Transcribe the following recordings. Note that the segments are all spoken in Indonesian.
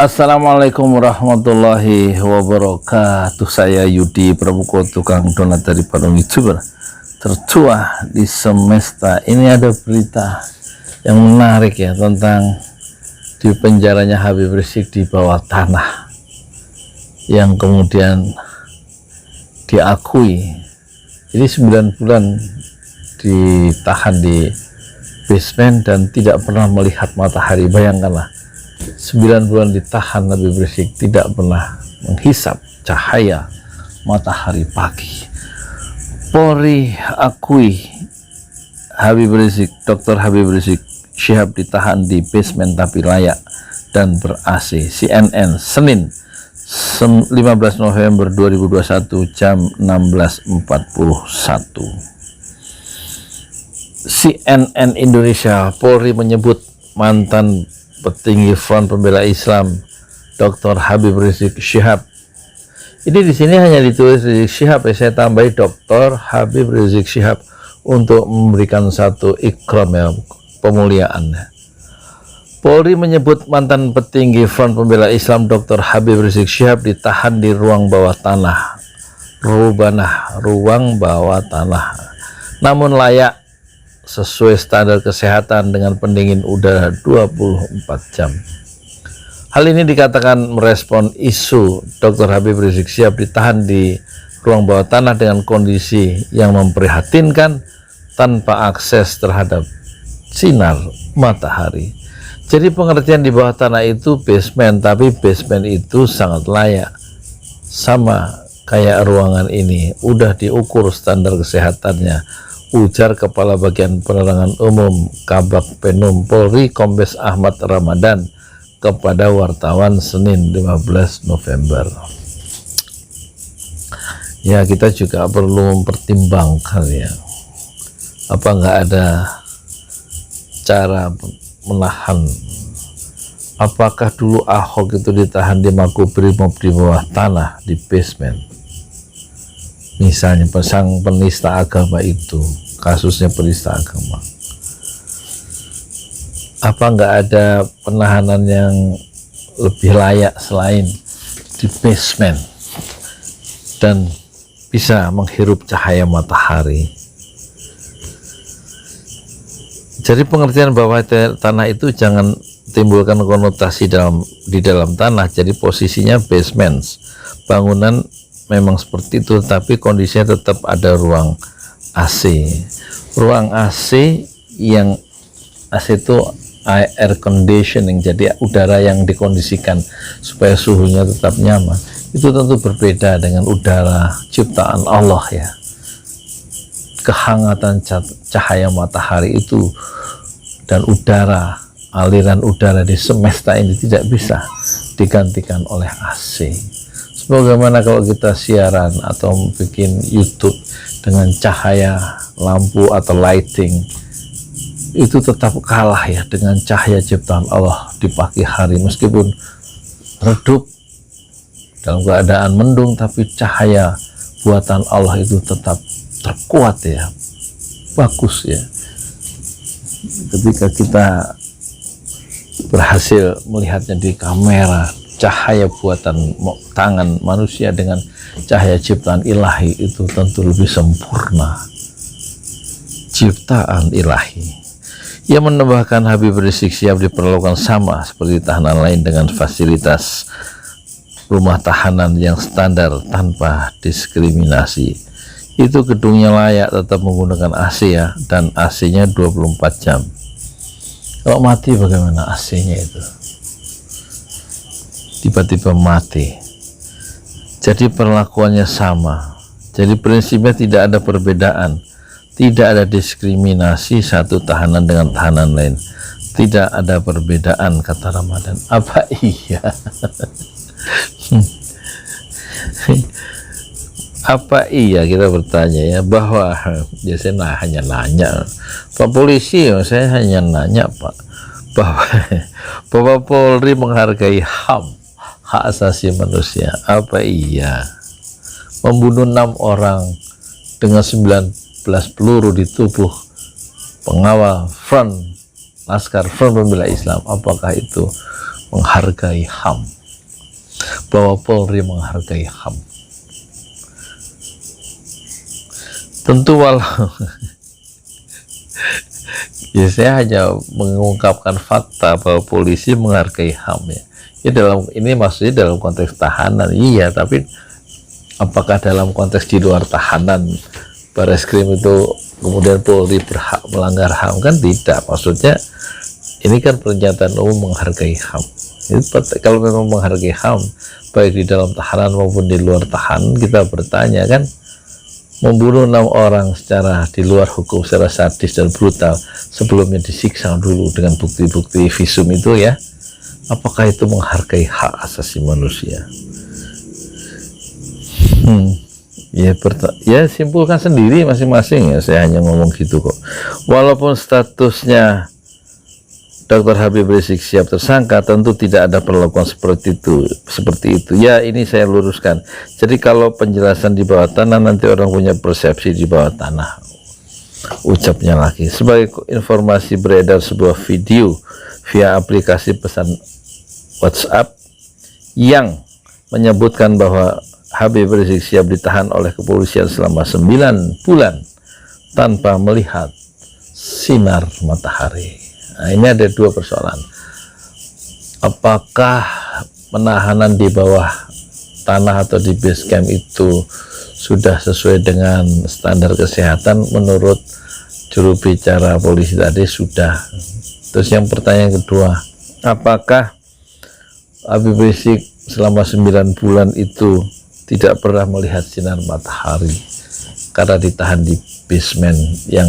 Assalamualaikum warahmatullahi wabarakatuh. Saya Yudi Pramuko, tukang donat dari Padang YouTuber tertua di semesta. Ini ada berita yang menarik ya, tentang di penjaranya Habib Rizik di bawah tanah, yang kemudian diakui ini 9 bulan ditahan di basement dan tidak pernah melihat matahari. Bayangkanlah, 9 bulan ditahan Habib Rizik tidak pernah menghisap cahaya matahari pagi. Polri akui Habib Rizik, Dr. Habib Rizik Syihab ditahan di basement tapi layak dan ber-AC. CNN Senin 15 November 2021 jam 16.41. CNN Indonesia, Polri menyebut mantan petinggi Front Pembela Islam Dr. Habib Rizik Syihab. Ini di sini hanya ditulis Rizik Syihab, ya, saya tambahi Dr. Habib Rizik Syihab untuk memberikan satu ikram, ya, pemuliaan. Polri menyebut mantan petinggi Front Pembela Islam Dr. Habib Rizik Syihab ditahan di ruang bawah tanah, ruang bawah tanah, namun layak sesuai standar kesehatan dengan pendingin udara 24 jam. Hal ini dikatakan merespon isu Dr. Habib Rizik Syihab ditahan di ruang bawah tanah dengan kondisi yang memprihatinkan tanpa akses terhadap sinar matahari. Jadi pengertian di bawah tanah itu basement, tapi basement itu sangat layak, sama kayak ruangan ini, udah diukur standar kesehatannya, ujar Kepala Bagian Penerangan Umum Kabak Penum Polri Kombes Ahmad Ramadan kepada wartawan Senin 15 November. Ya, kita juga perlu mempertimbangkan, ya, apa nggak ada cara menahan. Apakah dulu Ahok itu ditahan di Makobrimob di bawah tanah di basement, misalnya pasang penista agama itu, kasusnya penista agama, apa nggak ada penahanan yang lebih layak selain di basement dan bisa menghirup cahaya matahari? Jadi pengertian bahwa tanah itu jangan timbulkan konotasi di dalam tanah. Jadi posisinya basement, bangunan memang seperti itu, tapi kondisinya tetap ada ruang AC. Ruang AC yang AC itu air conditioning, jadi udara yang dikondisikan supaya suhunya tetap nyaman. Itu tentu berbeda dengan udara ciptaan Allah, ya. Kehangatan cahaya matahari itu dan udara, aliran udara di semesta ini tidak bisa digantikan oleh AC. Bagaimana kalau kita siaran atau bikin YouTube dengan cahaya lampu atau lighting, itu tetap kalah, ya, dengan cahaya ciptaan Allah di pagi hari. Meskipun redup dalam keadaan mendung, tapi cahaya buatan Allah itu tetap terkuat, ya, bagus, ya. Ketika kita berhasil melihatnya di kamera, cahaya buatan tangan manusia dengan cahaya ciptaan ilahi itu tentu lebih sempurna, ciptaan ilahi. Ia menambahkan Habib Rizik Syihab diperlakukan sama seperti tahanan lain dengan fasilitas rumah tahanan yang standar tanpa diskriminasi. Itu gedungnya layak tetap menggunakan AC, ya, dan AC-nya 24 jam. Kalau mati bagaimana AC-nya itu? Tiba-tiba mati. Jadi perlakuannya sama. Jadi prinsipnya tidak ada perbedaan, tidak ada diskriminasi satu tahanan dengan tahanan lain, tidak ada perbedaan, kata Ramadan. Apa iya? Apa iya, kita bertanya, ya, bahwa biasanya hanya nanya, Pak Polisi, saya hanya nanya, Pak, bahwa Polri menghargai HAM, hak asasi manusia. Apa iya membunuh 6 orang dengan 19 peluru di tubuh pengawal Front Laskar Front Pembela Islam, apakah itu menghargai HAM, bahwa Polri menghargai HAM. Tentu walau ya saya hanya mengungkapkan fakta bahwa polisi menghargai HAM ya. Ya dalam ini maksudnya dalam konteks tahanan, iya, tapi apakah dalam konteks di luar tahanan Bareskrim itu kemudian Polri berhak melanggar HAM? Kan tidak. Maksudnya ini kan pernyataan umum menghargai HAM. Kalau memang menghargai HAM baik di dalam tahanan maupun di luar tahanan, kita bertanya kan, membunuh 6 orang secara di luar hukum secara sadis dan brutal, sebelumnya disiksa dulu dengan bukti-bukti visum itu ya, apakah itu menghargai hak asasi manusia? Ya simpulkan sendiri masing-masing ya, saya hanya ngomong gitu kok. Walaupun statusnya Dr. Habib Rizik Syihab tersangka, tentu tidak ada perlakuan seperti itu. Ya, ini saya luruskan. Jadi kalau penjelasan di bawah tanah, nanti orang punya persepsi di bawah tanah. Ucapnya lagi. Sebagai informasi, beredar sebuah video via aplikasi pesan WhatsApp yang menyebutkan bahwa Habib Rizik Syihab ditahan oleh kepolisian selama 9 bulan tanpa melihat sinar matahari. Nah, ini ada 2 persoalan. Apakah penahanan di bawah tanah atau di base camp itu sudah sesuai dengan standar kesehatan? Menurut juru bicara polisi tadi sudah. Terus yang pertanyaan kedua, apakah Habib Rizik selama 9 bulan itu tidak pernah melihat sinar matahari karena ditahan di basement yang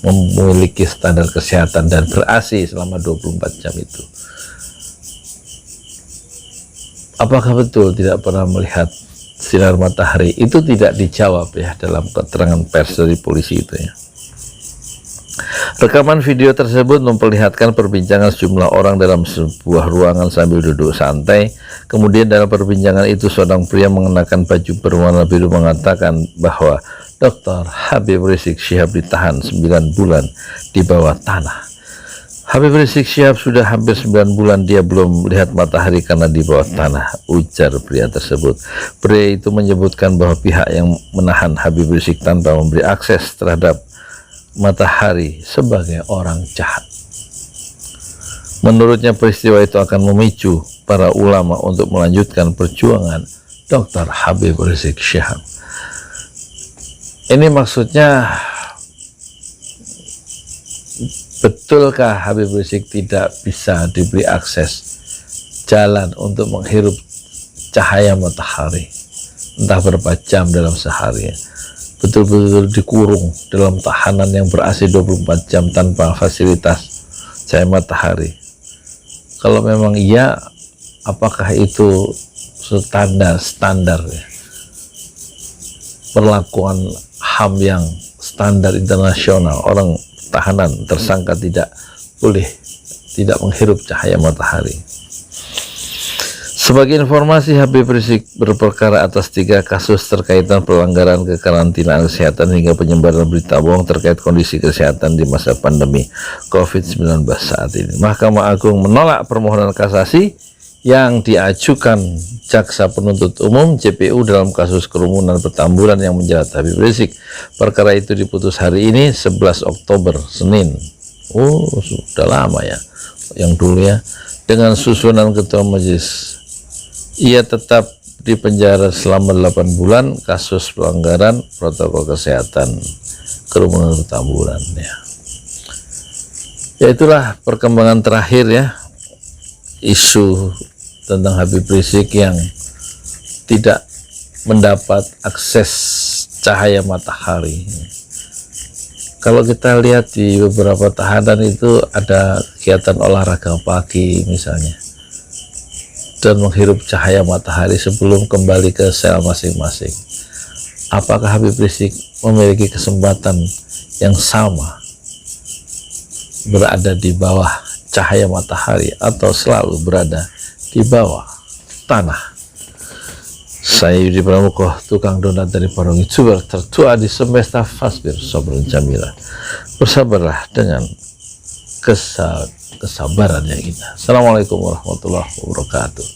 memiliki standar kesehatan dan ber-AC selama 24 jam itu? Apakah betul tidak pernah melihat sinar matahari? Itu tidak dijawab ya dalam keterangan pers dari polisi itu ya. Rekaman video tersebut memperlihatkan perbincangan sejumlah orang dalam sebuah ruangan sambil duduk santai. Kemudian dalam perbincangan itu seorang pria mengenakan baju berwarna biru mengatakan bahwa Dr. Habib Rizik Syihab ditahan 9 bulan di bawah tanah. Habib Rizik Syihab sudah hampir 9 bulan dia belum melihat matahari karena di bawah tanah, ujar pria tersebut. Pria itu menyebutkan bahwa pihak yang menahan Habib Rizik tanpa memberi akses terhadap matahari sebagai orang jahat. Menurutnya peristiwa itu akan memicu para ulama untuk melanjutkan perjuangan Dr. Habib Rizik Syihab. Ini maksudnya, betulkah Habib Rizik tidak bisa diberi akses jalan untuk menghirup cahaya matahari entah berapa jam dalam sehari? Betul-betul dikurung dalam tahanan yang ber-AC 24 jam tanpa fasilitas cahaya matahari? Kalau memang iya, apakah itu standar ya, perlakuan HAM yang standar internasional? Orang tahanan tersangka tidak boleh tidak menghirup cahaya matahari. Sebagai informasi, Habib Rizik berperkara atas 3 kasus terkaitan pelanggaran kekarantinaan kesehatan hingga penyebaran berita bohong terkait kondisi kesehatan di masa pandemi COVID-19 saat ini. Mahkamah Agung menolak permohonan kasasi yang diajukan Jaksa Penuntut Umum JPU dalam kasus kerumunan Petamburan yang menjerat Habib Rizik. Perkara itu diputus hari ini 11 Oktober Senin. Oh, sudah lama ya yang dulu ya. Dengan susunan Ketua Majelis, ia tetap di penjara selama 8 bulan kasus pelanggaran protokol kesehatan kerumunan Petamburan ya. Ya, itulah perkembangan terakhir ya, isu tentang Habib Rizik yang tidak mendapat akses cahaya matahari. Kalau kita lihat di beberapa tahanan itu ada kegiatan olahraga pagi misalnya, dan menghirup cahaya matahari sebelum kembali ke sel masing-masing. Apakah Habib Rizik memiliki kesempatan yang sama berada di bawah cahaya matahari atau selalu berada di bawah tanah? Saya Yudi Pramuko, tukang donat dari Parung YouTuber tertua di semesta Fasbir Sobrun Jamila. Bersabarlah dengan kesal kesabarannya kita. Assalamualaikum warahmatullahi wabarakatuh.